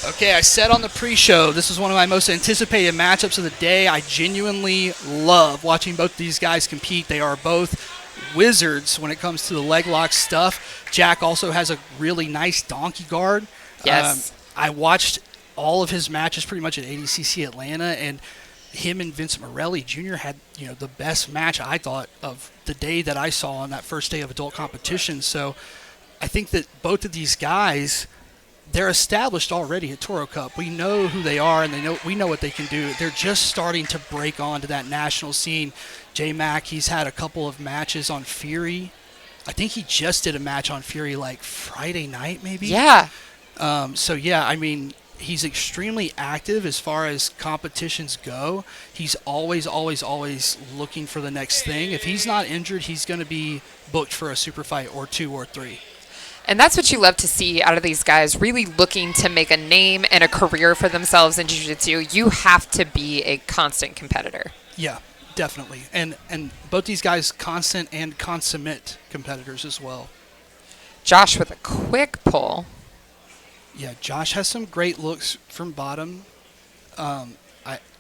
Okay, I said on the pre-show, this is one of my most anticipated matchups of the day. I genuinely love watching both these guys compete. They are both wizards when it comes to the leg lock stuff. Jack also has a really nice donkey guard. Yes. I watched all of his matches pretty much at ADCC Atlanta, and him and Vince Morelli Jr. had the best match, I thought, of the day that I saw on that first day of adult competition. So I think that both of these guys, they're established already at Toro Cup. We know who they are, and we know what they can do. They're just starting to break onto that national scene. J-Mac, he's had a couple of matches on Fury. I think he just did a match on Fury like Friday night, maybe. Yeah. He's extremely active as far as competitions go. He's always looking for the next thing. If he's not injured, he's going to be booked for a super fight or 2 or 3. And that's what you love to see out of these guys, really looking to make a name and a career for themselves in jiu-jitsu. You have to be a constant competitor. Yeah, definitely. And both these guys, constant and consummate competitors as well. Josh with a quick pull. Yeah, Josh has some great looks from bottom.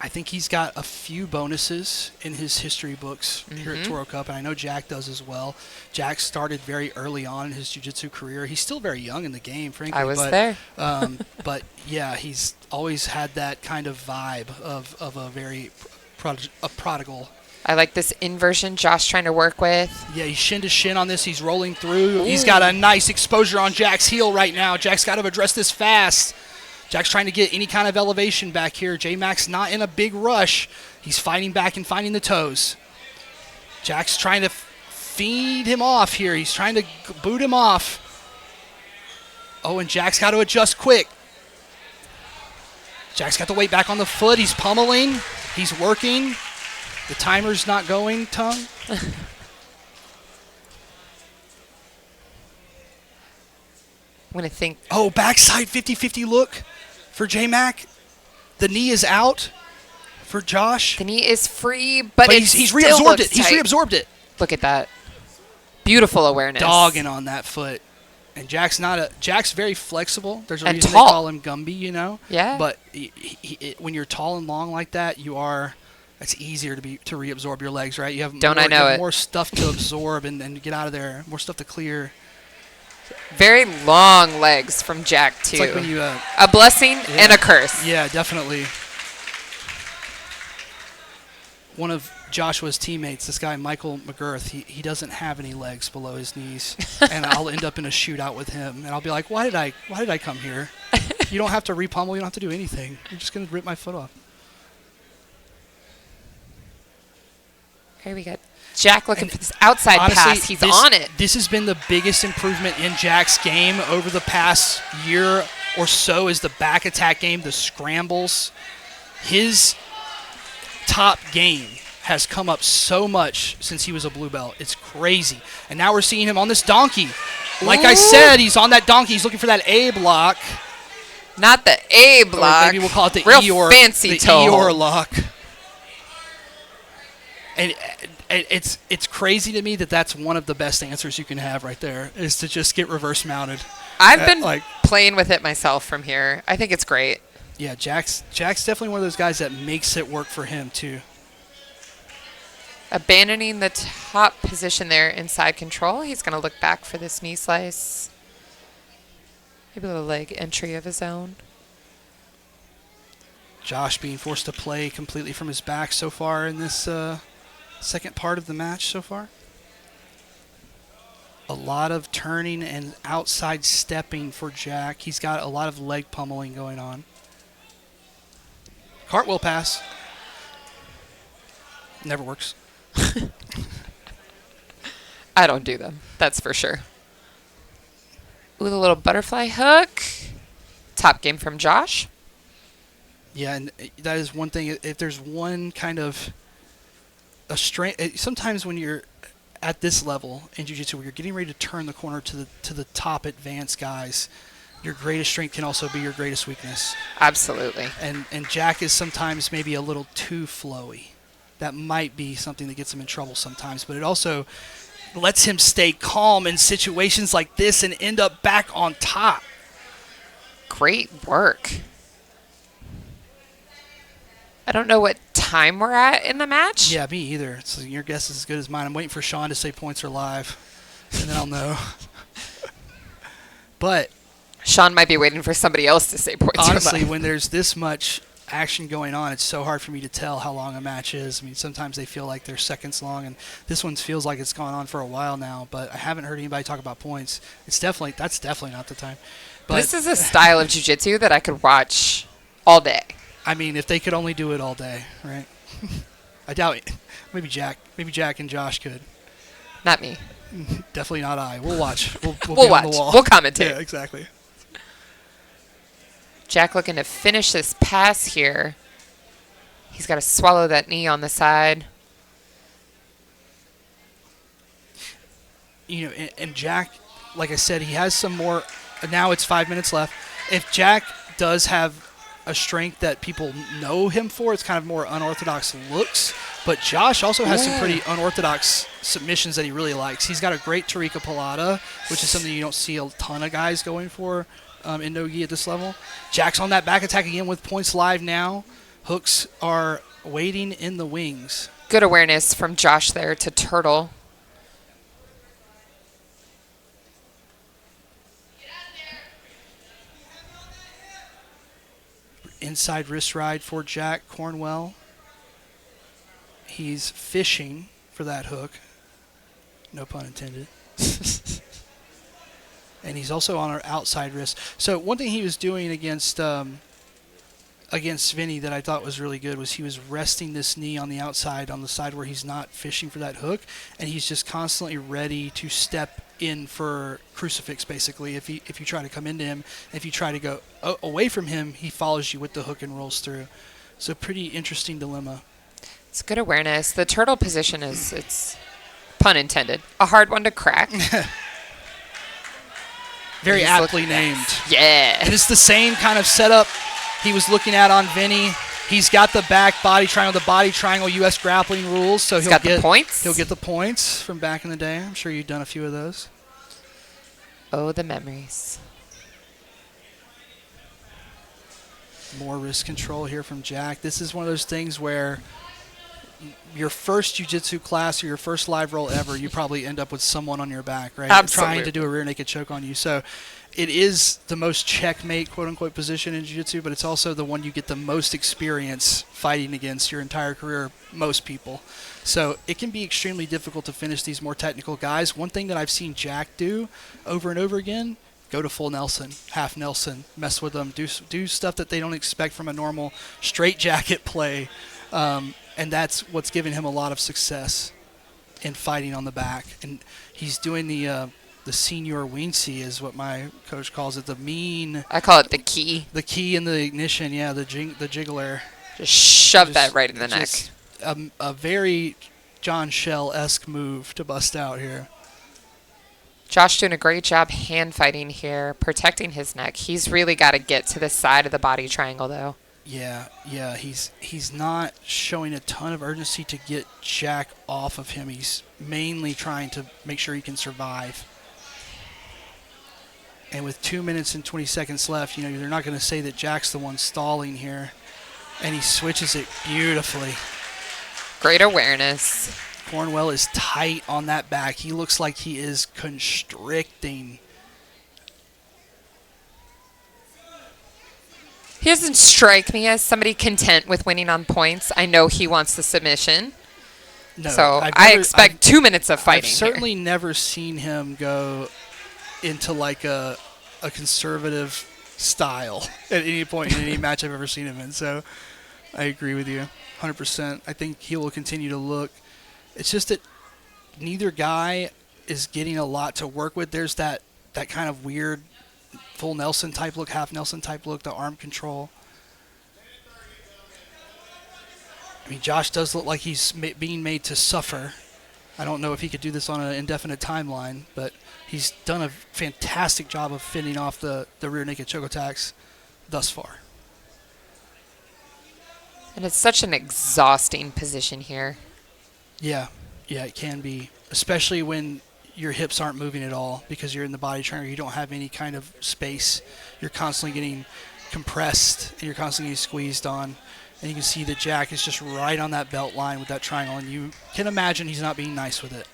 I think he's got a few bonuses in his history books here at Toro Cup, and I know Jack does as well. Jack started very early on in his jiu-jitsu career. He's still very young in the game, frankly. I was there. But, yeah, he's always had that kind of vibe of a very prodigal. I like this inversion Josh trying to work with. Yeah, he's shin to shin on this. He's rolling through. Ooh. He's got a nice exposure on Jack's heel right now. Jack's got to address this fast. Jack's trying to get any kind of elevation back here. J-Mac's not in a big rush. He's fighting back and finding the toes. Jack's trying to feed him off here. He's trying to boot him off. Oh, and Jack's got to adjust quick. Jack's got the weight back on the foot. He's pummeling. He's working. The timer's not going, Tongue. I'm going to think. Oh, backside 50-50 look for J-Mac. The knee is out for Josh. The knee is free, but he's reabsorbed it. He's reabsorbed it. Look at that. Beautiful awareness. Dogging on that foot. And Jack's very flexible. There's a and reason tall. They call him Gumby, Yeah. But when you're tall and long like that, it's easier to reabsorb your legs, right? You have more stuff to absorb and get out of there, more stuff to clear. Very long legs from Jack, too. It's like when you... a blessing and a curse. Yeah, definitely. One of Joshua's teammates, this guy Michael McGirth, he doesn't have any legs below his knees, and I'll end up in a shootout with him, and I'll be like, why did I come here? You don't have to repummel, you don't have to do anything. You're just going to rip my foot off. Here we go. Jack looking for this outside pass. He's on it. This has been the biggest improvement in Jack's game over the past year or so is the back attack game, the scrambles. His top game has come up so much since he was a blue belt. It's crazy. And now we're seeing him on this donkey. Like I said, he's on that donkey. He's looking for that A block. Not the A block. Or maybe we'll call it the Real fancy toe. Eeyore lock. And it's crazy to me that that's one of the best answers you can have right there, is to just get reverse mounted. I've been playing with it myself from here. I think it's great. Yeah, Jack's definitely one of those guys that makes it work for him too. Abandoning the top position there inside control. He's going to look back for this knee slice. Maybe a little leg entry of his own. Josh being forced to play completely from his back so far in this second part of the match so far. A lot of turning and outside stepping for Jack. He's got a lot of leg pummeling going on. Cartwheel pass. Never works. I don't do them. That's for sure. With a little butterfly hook. Top game from Josh. Yeah, and that is one thing. If there's one kind of a strength, sometimes when you're at this level in jiu-jitsu, where you're getting ready to turn the corner to the top advanced guys, your greatest strength can also be your greatest weakness. Absolutely. And Jack is sometimes maybe a little too flowy. That might be something that gets him in trouble sometimes, but it also lets him stay calm in situations like this and end up back on top. Great work. I don't know what time we're at in the match. Yeah, me either. So your guess is as good as mine. I'm waiting for Sean to say points are live, and then I'll know. But Sean might be waiting for somebody else to say points. honestly, when there's this much action going on, it's so hard for me to tell how long a match is. I mean, sometimes they feel like they're seconds long, and this one feels like it's gone on for a while now. But I haven't heard anybody talk about points. That's definitely not the time. But this is a style of jiu-jitsu that I could watch all day. I mean, if they could only do it all day, right? I doubt it. Maybe Jack and Josh could. Not me. Definitely not I. We'll watch. We'll We'll be watch. on the wall. We'll commentate. Yeah, exactly. Jack looking to finish this pass here. He's got to swallow that knee on the side. You know, and Jack, like I said, he has some more. Now it's 5 minutes left. If Jack does have a strength that people know him for, it's kind of more unorthodox looks. But Josh also has some pretty unorthodox submissions that he really likes. He's got a great Tariqa Pilata, which is something you don't see a ton of guys going for in no-gi at this level. Jack's on that back attack again with points live now. Hooks are waiting in the wings. Good awareness from Josh there to Turtle. Inside wrist ride for Jack Cornwell. He's fishing for that hook. No pun intended. And he's also on our outside wrist. So one thing he was doing against Vinny that I thought was really good was he was resting this knee on the outside, on the side where he's not fishing for that hook, and he's just constantly ready to step in for crucifix, basically. If you try to come into him, if you try to go away from him, he follows you with the hook and rolls through. So pretty interesting dilemma. It's good awareness. The turtle position is, it's pun intended, a hard one to crack. Very aptly named. Yeah. And it's the same kind of setup he was looking at on Vinny. He's got the back body triangle, U.S. grappling rules, so He'll get the points. He'll get the points from back in the day. I'm sure you've done a few of those. Oh, the memories. More wrist control here from Jack. This is one of those things where your first jiu-jitsu class or your first live roll ever, you probably end up with someone on your back, right? Absolutely. Trying to do a rear naked choke on you. So it is the most checkmate, quote-unquote, position in jiu-jitsu, but it's also the one you get the most experience fighting against your entire career, most people. So it can be extremely difficult to finish these more technical guys. One thing that I've seen Jack do over and over again, go to full Nelson, half Nelson, mess with them, do stuff that they don't expect from a normal straight jacket play. And that's what's given him a lot of success in fighting on the back. And he's doing the senior Weensy is what my coach calls it, the mean. I call it the key. The key in the ignition, yeah, the jiggler. Just shove that right in the neck. A very John Schell-esque move to bust out here. Josh doing a great job hand fighting here, protecting his neck. He's really got to get to the side of the body triangle, though. Yeah, he's not showing a ton of urgency to get Jack off of him. He's mainly trying to make sure he can survive. And with 2 minutes and 20 seconds left, you know, they're not going to say that Jack's the one stalling here. And he switches it beautifully. Great awareness. Cornwell is tight on that back. He looks like he is constricting. He doesn't strike me as somebody content with winning on points. I know he wants the submission. No, so I expect 2 minutes of fighting. I've certainly never seen him go into like a conservative style at any point in any match I've ever seen him in. So I agree with you 100%. I think he will continue to look. It's just that neither guy is getting a lot to work with. There's that kind of weird full Nelson type look, half Nelson type look, the arm control. I mean, Josh does look like he's being made to suffer. I don't know if he could do this on an indefinite timeline, but he's done a fantastic job of fending off the rear naked choke attacks thus far. And it's such an exhausting position here. Yeah, it can be, especially when your hips aren't moving at all because you're in the body triangle. You don't have any kind of space. You're constantly getting compressed and you're constantly getting squeezed on. And you can see that Jack is just right on that belt line with that triangle, and you can imagine he's not being nice with it.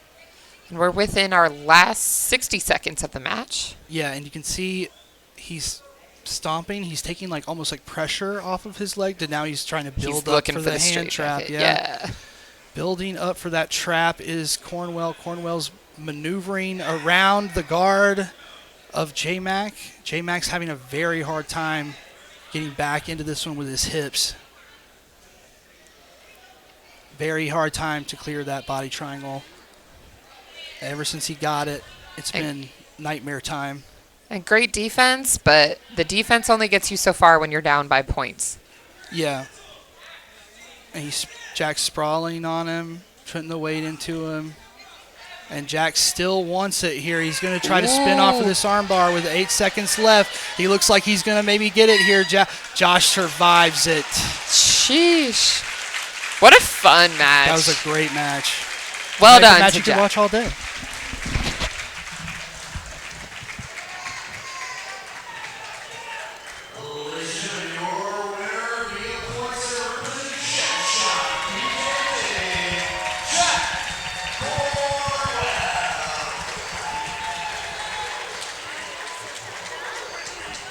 And we're within our last 60 seconds of the match. Yeah, and you can see he's stomping. He's taking like almost like pressure off of his leg, and now he's trying to build up for the hand trap. Yeah. Building up for that trap is Cornwell. Cornwell's maneuvering around the guard of J-Mac. J-Mac's having a very hard time getting back into this one with his hips. Very hard time to clear that body triangle. Ever since he got it, it's been nightmare time. And great defense, but the defense only gets you so far when you're down by points. Yeah. And Jack's sprawling on him, putting the weight into him. And Jack still wants it here. He's going to try to spin off of this armbar with 8 seconds left. He looks like he's going to maybe get it here. Josh survives it. Sheesh. What a fun match. That was a great match. Well done match to you could Jack. watch all day.